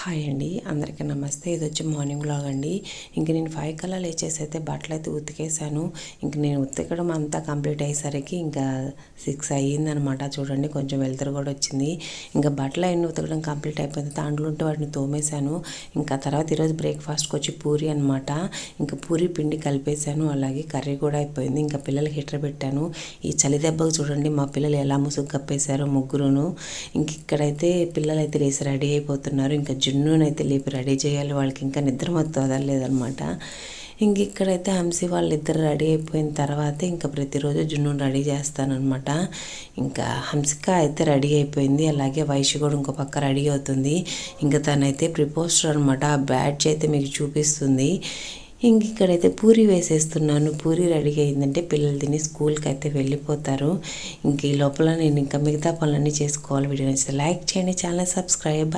Hi అండి, అందరికీ నమస్తే. ఇది వచ్చి మార్నింగ్ వ్లాగ్ అండి. ఇంక నేను 5 కల్లా లేచేసి అయితే బట్టలు అయితే ఉతికేసాను. ఇంక నేను ఉతకడం అంతా కంప్లీట్ అయ్యేసరికి ఇంకా 6 అయ్యిందనమాట. చూడండి, కొంచెం వెలుతురు కూడా వచ్చింది. ఇంకా బట్టలు అన్నీ ఉతకడం కంప్లీట్ అయిపోయింది. దాంట్లో ఉంటే వాటిని తోమేశాను. ఇంకా తర్వాత ఈరోజు బ్రేక్ఫాస్ట్కి వచ్చి పూరి అనమాట. ఇంకా పూరి పిండి కలిపేశాను, అలాగే కర్రీ కూడా అయిపోయింది. ఇంకా పిల్లలకి హీటర్ పెట్టాను. ఈ చలి దెబ్బకు చూడండి మా పిల్లలు ఎలా ముసుగు కప్పేశారో ముగ్గురును. ఇంక ఇక్కడైతే పిల్లలైతే లేసి రెడీ అయిపోతున్నారు. ఇంకా జున్నునైతే లేపి రెడీ చేయాలి, వాళ్ళకి ఇంకా నిద్ర మొత్తం వదలలేదనమాట. ఇంక ఇక్కడైతే హంసి వాళ్ళిద్దరు రెడీ అయిపోయిన తర్వాత ఇంకా ప్రతిరోజు జున్నును రెడీ చేస్తానమాట. ఇంకా హంసిక అయితే రెడీ అయిపోయింది, అలాగే వైషి కూడా ఇంకో పక్క రెడీ అవుతుంది. ఇంకా తనైతే ప్రిపోస్టర్ అనమాట, ఆ బ్యాడ్జ్ అయితే మీకు చూపిస్తుంది. ఇంక ఇక్కడైతే పూరి వేసేస్తున్నాను. పూరి రెడీ అయిందంటే పిల్లలు తిని స్కూల్కి అయితే వెళ్ళిపోతారు. ఇంక ఈ లోపల నేను ఇంకా మిగతా పనులన్నీ చేసుకోవాలి. వీడియో నచ్చితే లైక్ చేయండి, ఛానల్ సబ్స్క్రైబ్.